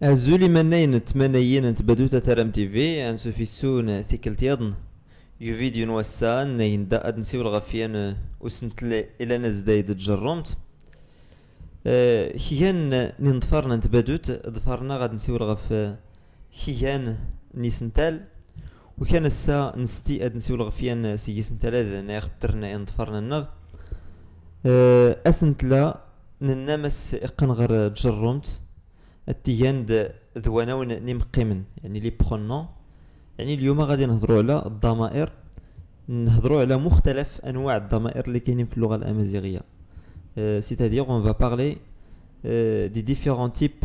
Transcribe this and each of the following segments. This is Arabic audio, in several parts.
Azuli mannayen tmanayen tbadut ataram TV ansu fissun tikeltiadn يفيديو نوسان نيندا اد نسيو الغفيان وسنتلي الى نزدايد تجرمت كيان ننضفرنا نتبادوت ضفرنا غاد نسيو الغف كيان نيسنتال وكان السا نستي اد نسيو الغفيان سيجي سنتال هذا ناخترنا نضفرنا النغ اسنتلا ننامس اقنغر تجرمت التيان ذواناون نمقيمن يعني لي برونون يعني اليوم غادي نهضروا على الضمائر نهضروا على مختلف انواع الضمائر اللي كاينين في اللغه الامازيغيه c'est-à-dire on va parler des différents types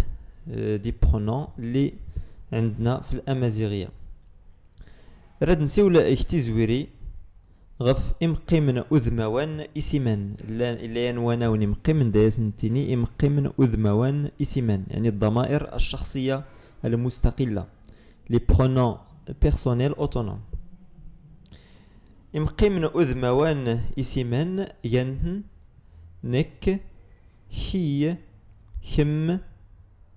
des pronoms اللي عندنا في الامازيغيه راد نسيو اختزويري غف امقيمن اذموان اسمان اللي ينواناون امقيمن دايسنتيني امقيمن اذموان اسمان يعني الضمائر الشخصيه المستقله les pronoms personnels autonomes امقيمن اذموان اسمان ين نك هي هم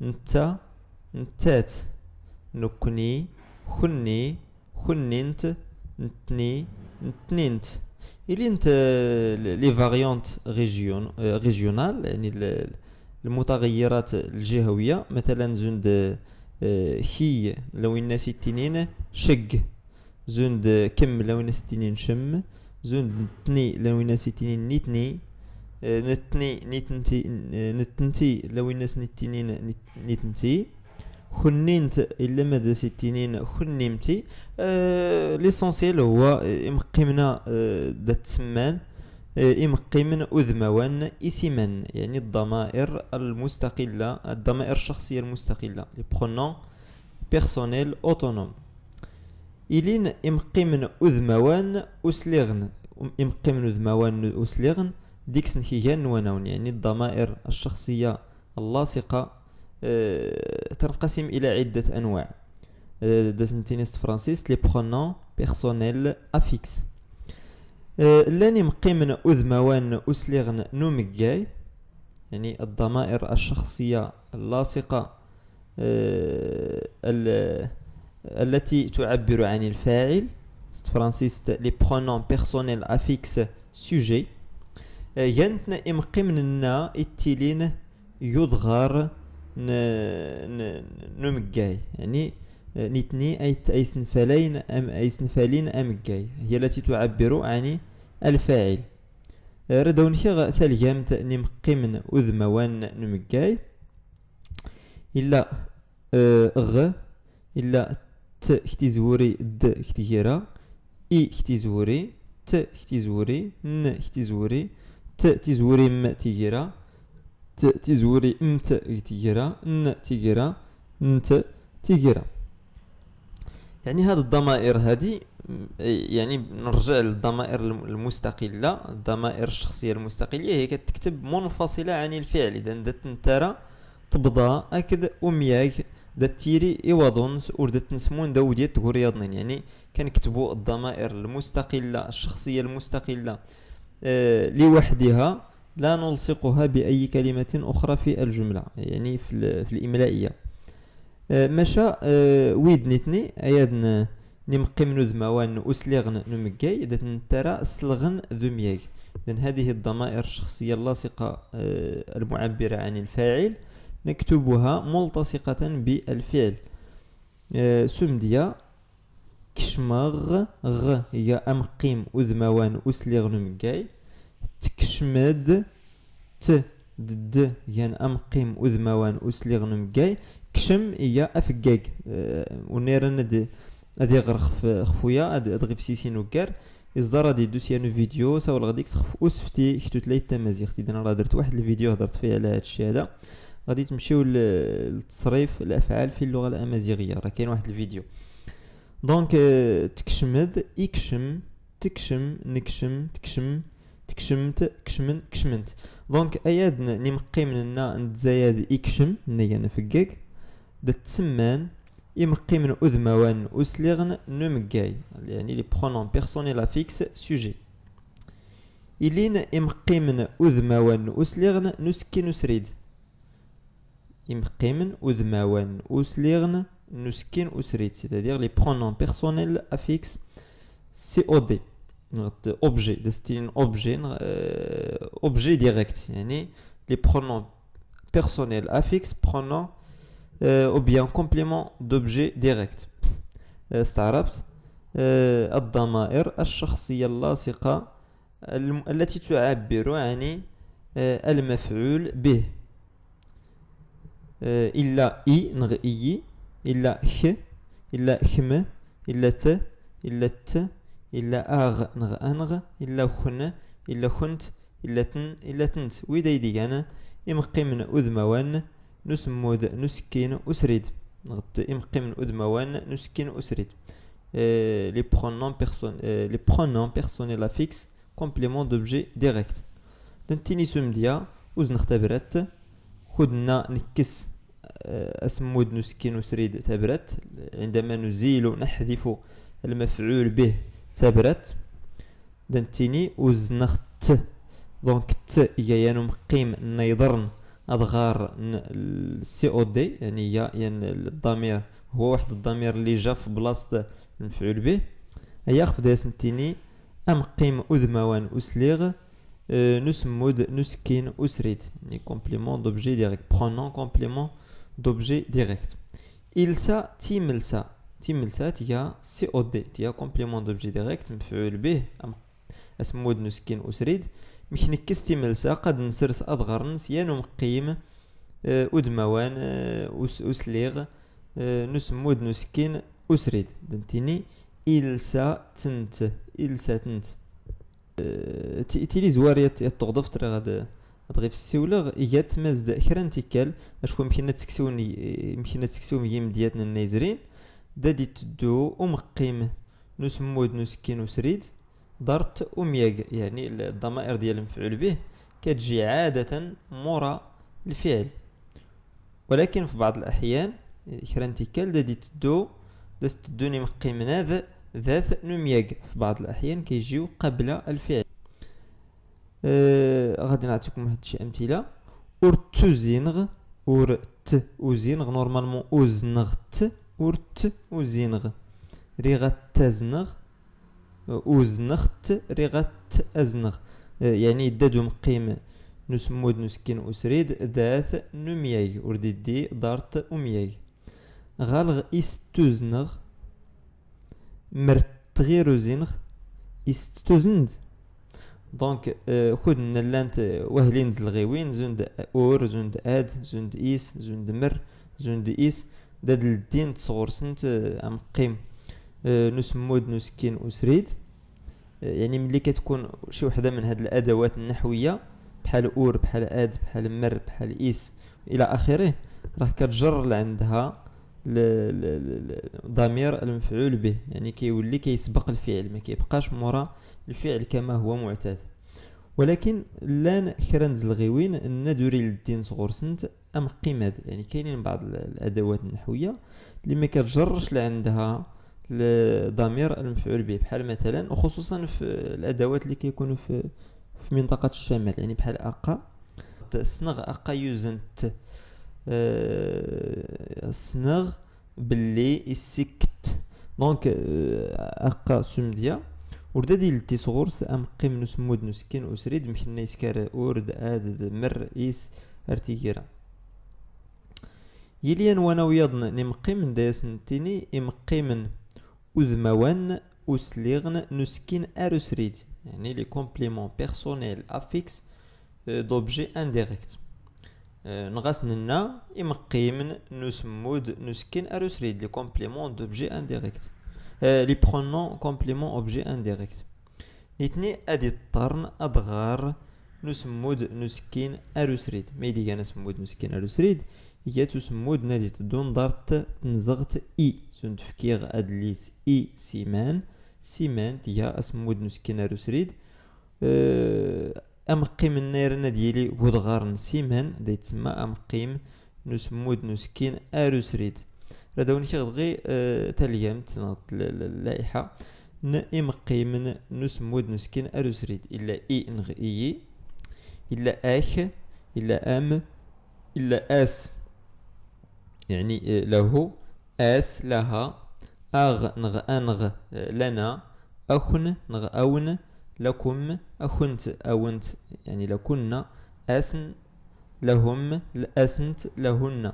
نتا نتات نكني خني خننت نتني نتنينت إلي انت لي فاريانت ريجيونال يعني المتغيرات الجهوية مثلا زند هي لو الناس التنين شق زند كم لو الناس التنين شم زند نتني لو الناس التنين نتني نتني نتنتي نتنتي لو الناس نتنين نتنتي خننت إلا مدى ستينين خنمتي ليسونسيال هو إمقيمنا دات سمان إمقيمن أذموان إسمان يعني الضمائر المستقلة الضمائر الشخصية المستقلة لي برونون بيرسونيل أوتونوم إلين إمقيمن أذموان أسلغن إمقيمن أذموان أسلغن ديكسن هيان ونون يعني الضمائر الشخصية اللاصقة تنقسم إلى عدة أنواع داسنتينيست فرانسيس لي برونون بيرسونيل أفيكس لاني مقيمن أذموان أسلغن نومجاي يعني الضمائر الشخصية اللاصقة التي تعبر عن الفاعل فرانسيس لي برونون بيرسونيل أفيكس سوجي ينتنا إمقيمن نا التيلين يضغر نمجاي يعني نتني أي سنفالين أم أي سنفالين أمجاي هي التي تعبر عن الفاعل ردون خيغ ثاليامت نمقيمن أذموان نمجاي إلا غ إلا ت اختزوري د اختيرا إي اختزوري ت اختزوري ن اختزوري ت تزوري م تيرا ت تزوري امت تيجرا ن تيجرا نت تيجرا يعني هذه الضمائر هذه يعني نرجع للضمائر المستقلة الضمائر الشخصية المستقلة هي كتكتب منفصلة عن الفعل إذا دات نتارا تبضى أكد أمياك دات تيري إيوادونس وردت نسمون داودية تقورياضنين يعني كنكتبوا الضمائر المستقلة الشخصية المستقلة لوحدها لا نلصقها بأي كلمة أخرى في الجملة يعني في الإملائية مشى ويدنتني أيادن نمقيم ذموان أسلغن نمجاي إذا نترى سلغن ذمياي إذن هذه الضمائر الشخصية اللاصقة المعبرة عن الفاعل نكتبها ملتصقة بالفعل سمديا كشمغ غ هي أمقيم أذموان أسلغ نمجاي تكشمد ت د يعني أمقيم أذموان أسلغ نمجاي كشم هي أفقاق ونيرن أدي غرخ خفويا أدي غيب سيسين وكار إصدار دي دوسيانو فيديو ساول غاديك سخف أسفتي حتو تلاي التمازيغ تيدنا راه درت واحد الفيديو هضرت فيه على هاد الشي هذا غادي تمشيو للتصريف الأفعال في اللغة الأمازيغية راه كاين واحد الفيديو دونك تكشمد يكشم تكشم نكشم تكشم تكشمت كشمن كشمنت دونك اياد نمقي مننا نتزايد يكشم نيا نفقق دات تسمان يمقي من اذموان اسلغن نمقاي يعني لي برونون بيرسونيل افيكس سوجي إلين إمقي من أذموان أسلغن نسكي نسريد إمقيمن أذماوان أسليغن نسكين أسريد c'est-à-dire les pronoms personnels affixes COD objet de style objet objet direct يعني les pronoms personnels affixes pronoms ou bien complément d'objet direct استعربت الضمائر الشخصية اللاصقة التي تعبر عن المفعول به إلا إي نغ إي إلا خ إلا خم إلا ت إلا ت إلا أغ نغ أنغ إلا خن إلا خنت إلا تن إلا تنت وإذا يدي أنا إمقيمن أذموان نسمود نسكين أسريد نغط إمقيمن أذموان نسكين أسريد les pronoms personnels affixes complément d'objet direct دنتيني سمديا وز نختبرت خدنا نكس أسمود نسكين أسريد تبرت عندما نزيل نحذف المفعول به تبرت دنتيني وز نخت دونك ت يا مقيم نيضرن أضغار السي او دي يعني يعني الضمير هو واحد الضمير اللي جا في بلاصة المفعول به هيا خف داس نتيني أمقيم أذموان أسليغ نسمود نسكين أسريد يعني complément d'objet direct pronom complément d'objet direct إلسا تيملسا تيملسا تيا سي او دي تيا complément d'objet direct مفعول به أسمود نسكين أسريد مش نكس تيملسا قد نسرس أضغر نسيان مقيم أذموان أسليغ نسمود نسكين أسريد دنتيني إلسا تنت إلسا تنت تيلي زوارية التغضف ترى غاد غادي في السيولة إيات مازد كران تيكال أشكو مكينا تسكسو ميم دياتنا النيزرين دادي تدو أمقيم نسمود نسكين أسريد دارت أمياغ يعني الضمائر ديال المفعول به كتجي عادة مورا الفعل ولكن في بعض الأحيان كران تيكال دادي تدو داست تدوني مقيم ذات نمياغ في بعض الأحيان كيجيو قبل الفعل غادي نعطيكم واحد شي أمثلة أورتوزينغ أورت أوزينغ نورمالمون أوزنغت أورت أوزينغ ريغات تزنغ أوزنغت ريغات أزنغ يعني دادو مقيم نسمود نسكين أسريد ذات نمياغ أورديدي دارت أمياغ غالغ إستوزنغ مرتغيروزينغ إستوزند دونك خدنا لانت وهلين زلغيوين زند اور زند اد زند إيس زند مر زند إيس داد الدين تصغر سنت أم قيم نسمود نسكين أسريد يعني ملي كتكون شي وحدة من هاد الأدوات النحوية بحال اور بحال اد بحال مر بحال إيس إلى آخره راه كتجر لعندها ضمير المفعول به يعني كيولي كيسبق الفعل ما كيبقاش مورا الفعل كما هو معتاد ولكن لان خرنز الغيوين ندوري للدين صغور سنت ام قيمات يعني كاينين بعض الادوات النحويه اللي ما كتجرش لعندها ضمير المفعول به بحال مثلا وخصوصا في الادوات اللي كيكونوا في منطقه الشمال يعني بحال اقا صنغ اقا يوزنت صنغ باللي السكت دونك اقا سمديا وردا ديال تي صغورس ام قيم نسمود نسكين اسريد مشينا يسكر اورد اد مر ايس ارتيكيرا يليان وانا ويضن نمقيم داس نتيني امقيم اذموان اسليغن نسكين ارسريد يعني لي كومبليمون بيرسونيل افيكس دوبجي انديريكت نغاسننا إمقيم نسمود نسكين أرسريد لي كومبليمون دوبجي انديريكت لي برونون كومبليمون أوبجي انديريكت نتني أدي الطرن أضغار نسمود نسكين أرسريد ما يدي أنا سمود نسكين أرسريد هي تسمود نادي تدون دارت تنزغت إي سند فكيغ أدليس إي سيمان تيا أسمود نسكين أرسريد أمقيم النيرنا ديالي غدغار نسيمان دا يتسمى أمقيم نسمود نسكين أرسريد رداوني كيغدغي تاليامت اللائحة إمقيم نسمود نسكين أرسريد إلا إي نغ إي إلا آخ إلا أم إلا أس يعني له، آس لها، أغ نغ أنغ لنا، أخن نغ أون لكم، أخنت أونت يعني لكن، أسن لهم، أسنت لهن.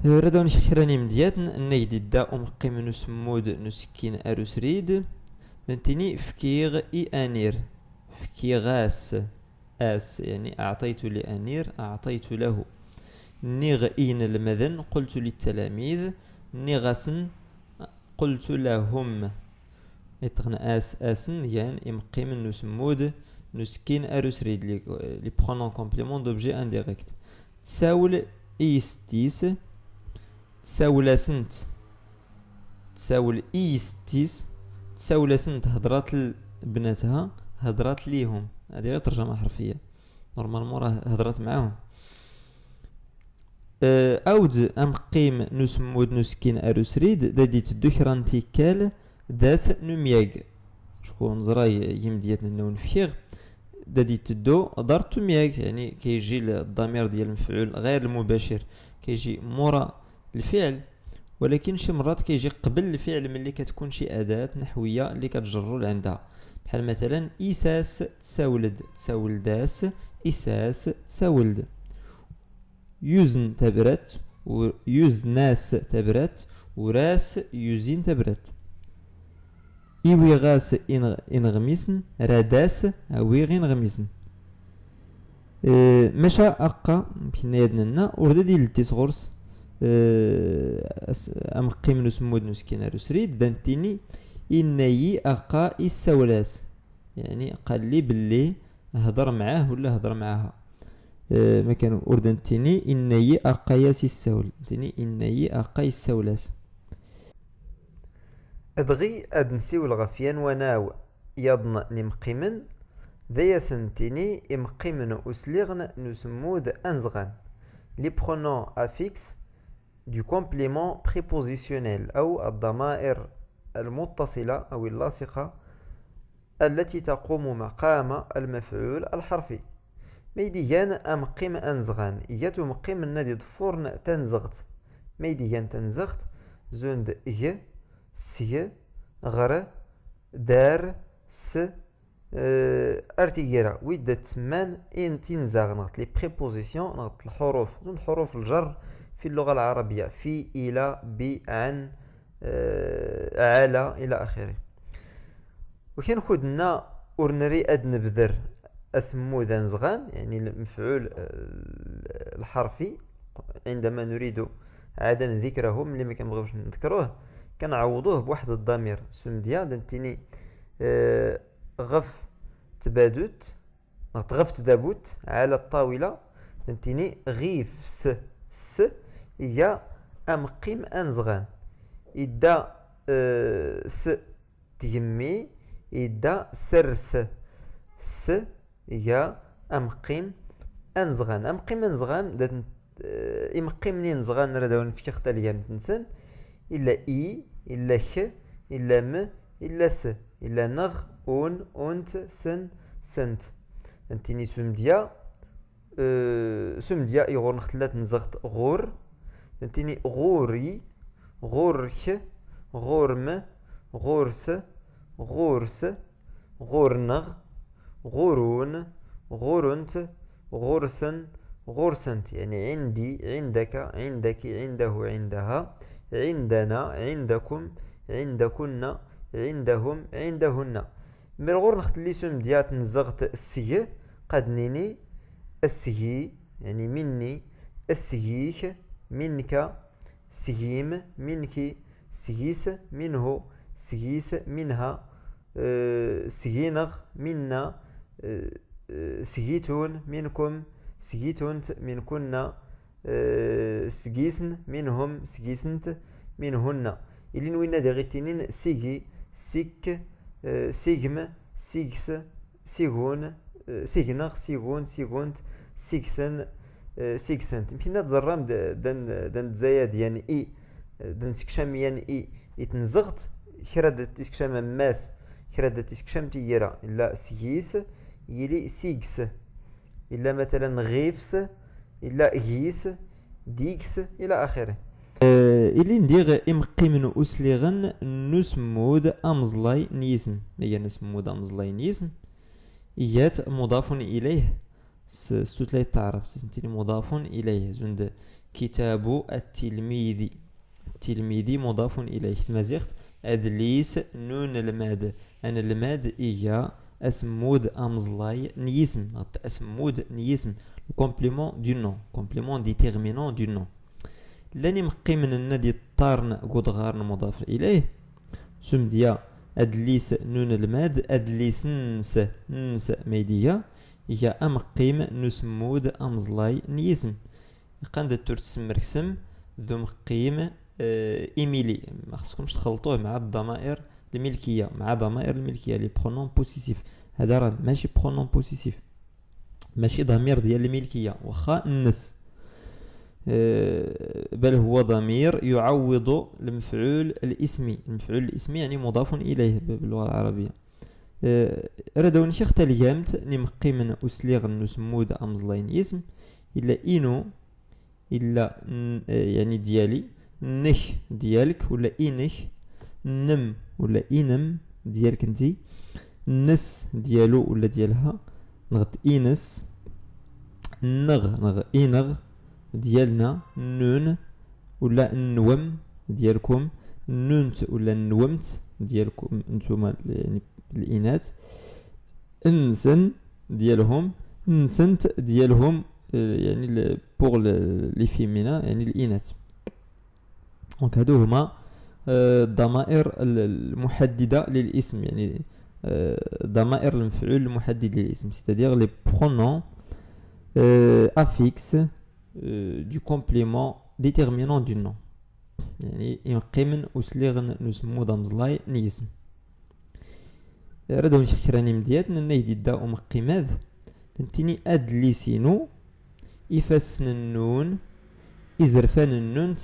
ردون شكراني مديات نيدي الداء مقيم نسمود نسكين أروسريد ننتني فكيغ إي أنير فكيغاس آس يعني أعطيت لأنير أعطيت له. نيغ إين المذن قلت للتلاميذ نيغسن قلت لهم. يتغن آس آسن يعني إمقيم نسمود نسكين أروسريد لي برونون كومبليمون دوبجي انديريكت. تساول إيستيس تساولاسنت تساول إيستيس تساولاسنت هضرات لبناتها هضرات ليهم. هذه غير ترجمة حرفية نورمالمون راه هضرات معاهم. أود أم قيم نسمود نسكين أروسريد دادي تدوكران تيكال ذات نمياغ شكون زراي يمديتنا نون فيغ دادي تدو دار تمياغ يعني كيجي الضمير ديال المفعول غير المباشر كيجي مورا الفعل، ولكن شي مرات كيجي قبل الفعل ملي كتكون شي أداة نحوية اللي كتجرو لعندها، بحال مثلا إساس تساولد تساولداس إساس تساولد. يوزن تبرت ويوزناس تبرت وراس يوزين تبرت. إيوي غاس إنغميسن راداس أوي غميسن. مشا أقا بحنا يدنا ورد ديال التيسغورس أم قيم نسمود نسكين رسريد دانتيني إني أقا إساولاس يعني قال لي باللي هضر معاه ولا هضر معاها. ما كانوا أردنتيني إني أقا ياس السول تيني إني أقا السولاس. أدغي أدنسيو الغفيان وناو يضن نمقيمن ذي سنتيني إمقيمن أسلغن نسمود أنزغن لي برونون أفيكس du complément prépositionnel أو الضمائر المتصلة أو اللاصقة التي تقوم مقام المفعول الحرفي. ميديان أمقيم أنزغان إياتو مقيم النادي ضفورن تنزغت ميديان تنزغت زوند إيه سي غر دار س ارتيجيرا ويدا تمان إن تنزغ نغط لي بريبوزيسيون نغط الحروف زوند حروف الجر في اللغة العربية في إلى ب عن على إلى آخره. وكان خدنا أورنري أد نبذر أسمو ذا نزغان يعني المفعول الحرفي عندما نريد عدم ذكره ملي ما كنبغيوش نذكروه كنعوضوه بواحد الضمير سمديا دنتيني غف تبادت غف تدابوت على الطاولة دنتيني غيف س هي أمقيم أنزغان إدا س تيمي إدا سرس س هي أمقيم أنزغان أمقيم أنزغان دات إمقيم نينزغان رداون في كيختا ليا متنسن إلا إي إلا خ إلا م إلا س إلا نغ أون أونت سن سنت أنتيني سمديا سمديا إيغور نختلات نزغت غور أنتيني غوري غورخ غورم غورس غورس غورنغ غورون غورنت غورسن غورسنت يعني عندي عندك عندك عنده عندها عندنا عندكم عندكن عندهم عندهن. من غور نختلي سم ديات نزغت السي قد نيني السي يعني مني السييخ منك سييم منك سييس منه سييس منها سيينغ منا سييتون منكم سييتونت منكن سيجيسن منهم سيجيسنت منهن. إلين وين دغيتينين سيجي سيك سيجم سيكس سيغون سيغنغ سيغون سيغونت سيكسن سيكسنت يمكن تزرم دن زايد يعني إي دن سكشام يعني إي يتنزغت كرا تسكشام ماس كرا تسكشام تيرا إلا سيجيس يلي سيكس إلا مثلا غيفس إلا غيس ديكس إلى آخره. إلي ندير إمقيمن أسلغن نسمود أمزلاي نيزم هي نسمود أمزلاي نيزم إيات مضاف إليه ستوتلاي تعرف سنتيني مضاف إليه زند كتاب التلميذ مضاف إليه تمازيغت أدليس نون الماد أنا الماد إيا أسمود أمزلاي نيزم أسمود نيزم complément du nom complément déterminant du nom لاني مقيمن النادي الطارن قدغارن مضاف إليه سمديا أدليس نون الماد أدليس نس ميديا هي أمقيم نسمود أمزلاي نيزم قاند ترتسم ركسم ذو مقيم إيميلي ما خصكمش تخلطوه مع الضمائر الملكية مع ضمائر الملكية لي برونون بوسيسيف هذا راه ماشي برونون بوسيسيف ماشي ضمير ديال الملكية واخا النس بل هو ضمير يعوض المفعول الاسمي المفعول الاسمي يعني مضاف إليه باللغة العربية ردون شيخ تليامت نمقي من أسليغ نسمود أمزلاين اسم إلا إنو إلا يعني ديالي نخ ديالك ولا إنخ نم ولا إنم ديالك انتي نس ديالو ولا ديالها نغط إنس نغ إنغ ديالنا نون ولا نوم ديالكم نونت ولا نومت ديالكم نتوما يعني الإناث انسن ديالهم نسنت ديالهم يعني بوغ لي فيمينا يعني الإناث دونك هادو هما الضمائر المحددة للاسم يعني ضمائر المفعول المحدد للاسم c'est-à-dire les pronoms affixes du complément déterminant du nom يعني يمقيمن أسلغن نسمو دمزلاي نيسم ردون شكراني مديات ننايدي الداء مقيماذ تنتيني أدليسينو إفسن النون إزرفان النونت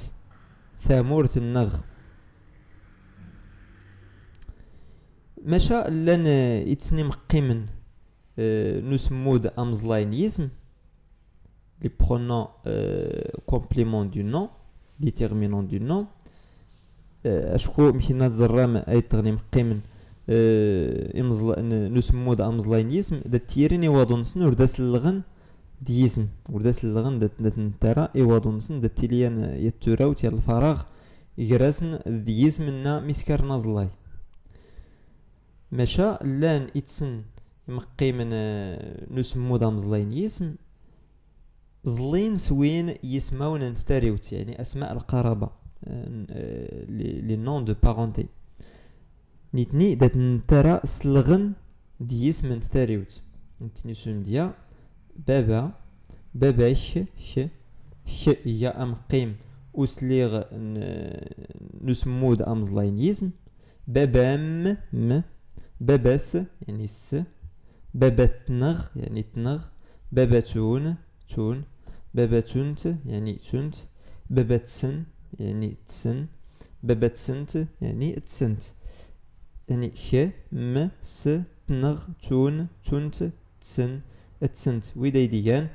ثامورة النغ ماشا لان يتسني مقيمن نسمود أمزلاي نيسم les pronoms compléments du nom déterminants du nom اشكو مشينا تزرام اي تغني مقيمن نسمود أمزلاي نيسم دا تيرين يواضونسن ورداس اللغن ديسم ورداس اللغن دا نتارا يواضونسن دا تيليان يتوراو تيال الفراغ يقراسن ديسمنا مسكر نازلاي ماشا لان يتسن مقيمن نسمود أمزلاي نيسم زلين سوين يسمون نستاريوت يعني أسماء القرابة لي نون دو بارونتي نيتني دات نترى سلغن دي اسم نستاريوت نتني سوم ديا بابا باباش ش يا أمقيم أسليغ نسمود أمزلاينيزم بابام باباس يعني الس باباتنغ يعني تنغ باباتون تون باباتونت يعني تونت باباتسن يعني تسن باباتسنت يعني تسنت يعني خ م س تنغ تون تونت تسن تسنت ويدايديان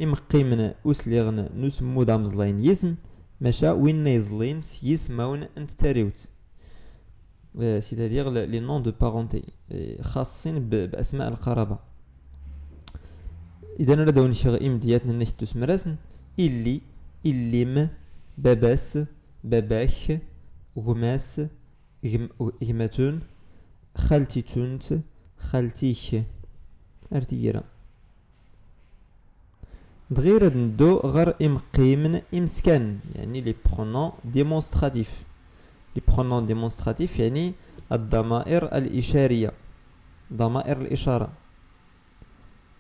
إمقيمنا أسلغن نسمو دامزلاين يسم ماشا وين نيزلين يسمون انت تاريوت c'est-à-dire les noms de parenté خاصين بأسماء القرابة إذا ندون شغ إمدياتنا نحتو سمراسن إلي إليم باباس باباخ غماس غماتون خالتي تونت خالتيخ أرتيرا دغير ندو غير إمقيمن إمسكان يعني لي برونون ديمونستراتيف لي برونون ديمونستراتيف يعني الضمائر الإشارية ضمائر الإشارة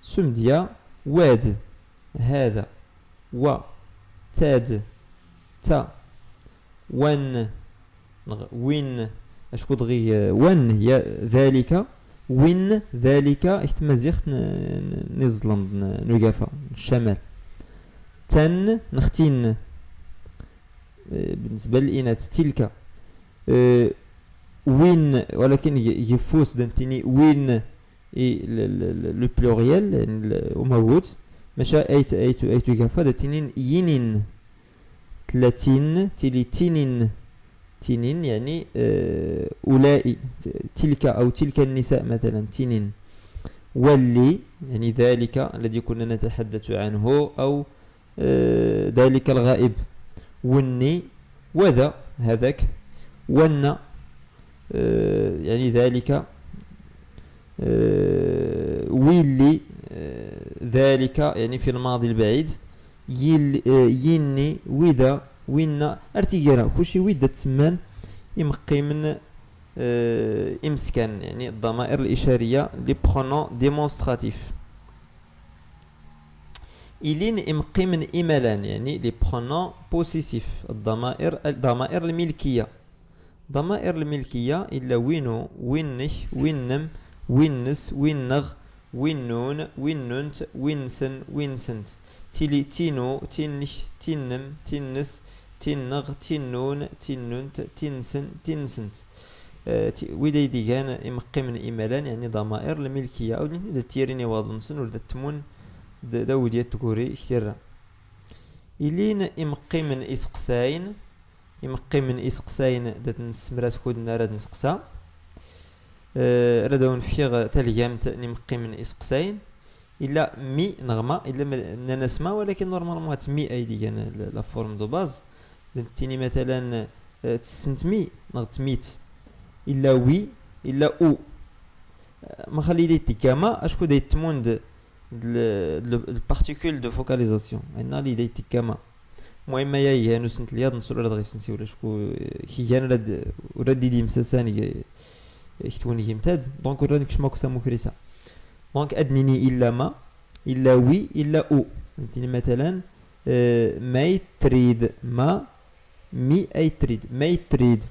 سمديا واد هذا و تاد تا ون وين اشكو دغي ون هي ذلك وين ذلك احتمازيخت نظلم نوقافا الشمال تن نختين بالنسبة للإناث تلك وين ولكن يفوس دنتيني وين لو بلوريال وموجود ماشا ايتو قافا دتينين ينين 30 تيلي تينين. تينين يعني أولئك، تلك أو تلك النساء مثلا تينين. واللي يعني ذلك الذي كنا نتحدث عنه أو ذلك الغائب. والني وذا هذاك. ون يعني ذلك. ويلي ذلك يعني في الماضي البعيد. يني وذا وين ارتيجرا كلشي ويدا تسمان يمقي من امسكان يعني الضمائر الإشارية لي برونون ديمونستراتيف. إلين إمقي من إملان يعني لي برونون بوسيسيف الضمائر الملكية. ضمائر الملكية إلا وينو وينه وينم وينس وينغ وينون وينونت وينسن وينسنت. تيلي تينو تينش تينم تينس تينغ تينون تينونت تينسن تينسنت. ويدا يديغان إمقي من إملان يعني ضمائر الملكية أو دا تيريني واضنسن ولا تمون دا وديا تكوري اختيرا. إلين إمقي من إسقساين. إمقي من إسقساين دا تنسمرات كودنا راد نسقسا. ردون فيغ تاليامت نمقي من إسقساين إلا مي نغمة إلا نسمع ولكن نورمالمون مي أي ديغان لا فورم دو باز. تيني مثلا تسنت مي نغت ميت إلا وي إلا أو ما خلي دي تيكاما أشكو دي تموند البارتيكول دو فوكاليزاسيون عندنا لي دي تيكاما. المهم يا هانو سنت لياض نصور راه غيف نسي ولا شكو كيان راد دي مساساني يكتوني يمتاد دونك راني كش ماكو سامو كريسا. دونك ادنيني إلا ما إلا وي إلا أو. فهمتيني مثلا ما تريد ما مي أي تريد ما تريد.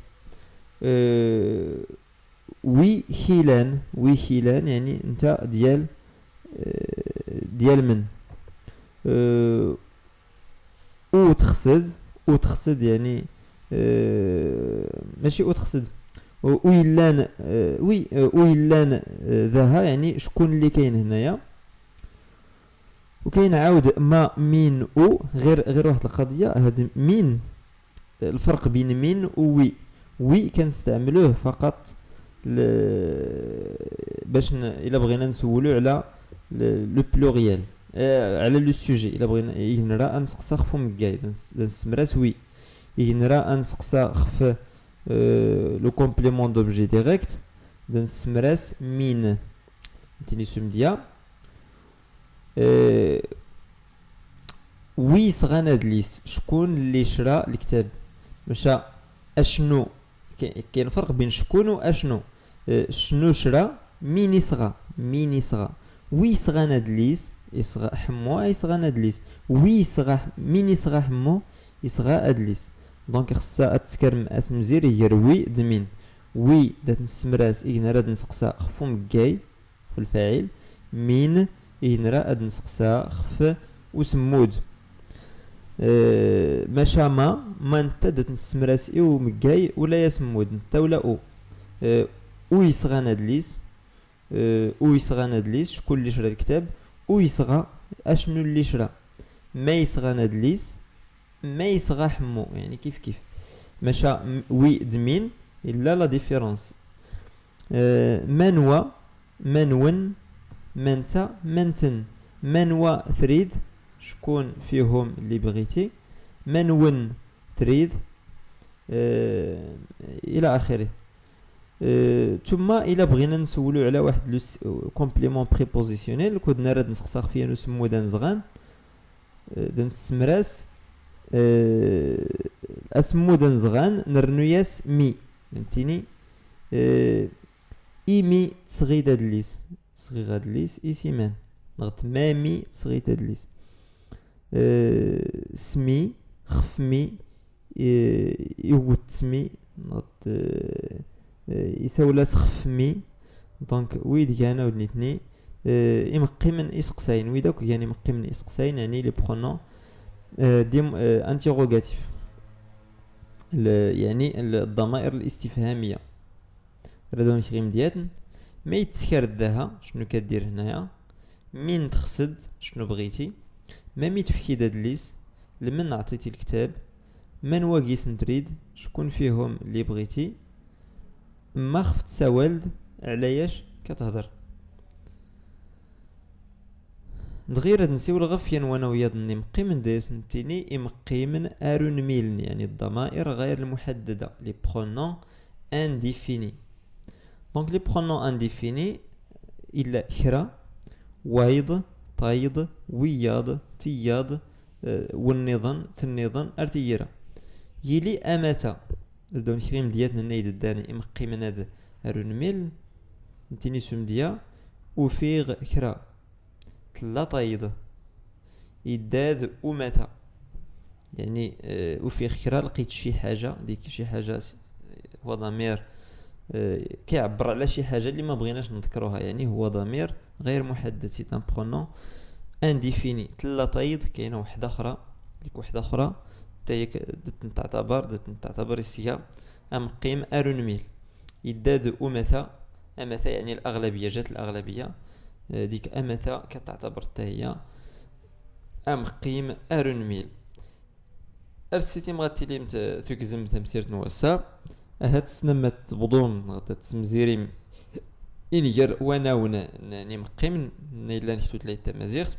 وي خيلان وي خيلان يعني انت ديال من. او تخسد يعني ماشي او تخسد. ويلان وي ويلان ذاها يعني شكون اللي كاين هنايا. وكاين عاود ما مين او غير واحد القضيه هذا مين. الفرق بين مين ووي. وي كنستعملوه فقط باش الا بغينا نسولو على لو بلوريال على لو سوجي. الا بغينا ينرا نسقسا خفو مكاي نسمراس وي. ينرا نسقسا خف لو كومبليمون دوبجي ديريكت نسمراس مين. فهمتيني سمديا. وي صغا ندليس شكون اللي شرا الكتاب. مشى اشنو كاين فرق بين شكون واشنو. شنو شرا مين يصغى. وي صغا ندليس يصغى حمو يصغى ندليس. وي صغى مين يصغى حمو يصغى ادليس. دونك خصها تسكرم اسم زير يروي دمين. وي دات نسمراس إينرا د نسقسا خفو مكاي في الفاعل. مين إينرا اد نسقسا خف وسمود. ماشا ما نتا دات نسمراس إيو مكاي ولا يسمود نتا ولا أو. أو يصغى ندليس. أو يصغى ندليس شكون اللي شرا الكتاب. أو يصغى أشنو اللي شرا. ما يصغى ندليس ما يصغى حمو يعني كيف ماشا وي دمين إلا لا ديفيرونس. منوى منون منتا منتن. منوى ثريد شكون فيهم اللي بغيتي. منون ثريد إلى آخره. ثم إلا بغينا نسولو على واحد لو كومبليمون بريبوزيسيونيل كنا راه نسقساخ فيه نسمو دنزغان دنسمراس اسمو دنزغان نرنوياس مي. فهمتيني. إيمي تصغيد هادليس صغيغ هادليس إيسيمان نغت مامي تصغيد هادليس. سمي خفمي يوغوت سمي نغت يساولاس خفمي. دونك ويد كان ودنيتني يمقي من إسقساين. ويداك يعني يمقي من إسقساين يعني لي برونون انتيروغاتيف يعني الضمائر الاستفهاميه. راه نخيم ديالن ما يتسكر داها شنو كدير هنايا. من تخسد شنو بغيتي. ما مي تفكي دادليس لمن عطيتي الكتاب. من واقيس نتريد شكون فيهم اللي بغيتي ما خفت سوالد علاياش كتهضر. دغير نسيو الغفيان وانا وياض مقيم دايس نتيني امقيم ارون ميلن يعني الضمائر غير المحددة لي برونون انديفيني. دونك لي برونون انديفيني الا كرا وايض طايض وياض تياض والنظن تنظن ارتيرا يلي امتا دون كريم دياتنا نايد داني امقيم هذا ارون ميلن نتيني سمديا وفيغ كرا تلا طايض يداد ومتى يعني وفي خيرا لقيت شي حاجه ديك شي حاجه هو ضمير كيعبر على شي حاجه اللي ما بغيناش نذكروها يعني هو ضمير غير محدد سي ان برونون انديفيني. تلا طايض كاينه واحده اخرى ديك واحده اخرى حتى تعتبر السيا ام قيم ارونميل يداد ومتى امتى يعني الاغلبيه جات الاغلبيه ديك امتى كتعتبر حتى هي ام قيم ارونميل. ارسيتي مغاتي لي تكزم تمسيرت نوسا هاد السنمات بضون غادا تسمزيريم إنيجر وانا نمقيم نيلا نكتو تلاي تمازيغت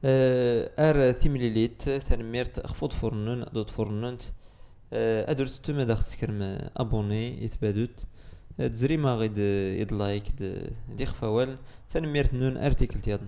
ار ثيمليليت تنميرت اخفض فرنون دوت فرنونت ادرت تما داخل سكرم ابوني يتبادوت تزري ما غيد لايك دي خفاول تنميرت نون ارتيكل تيادن.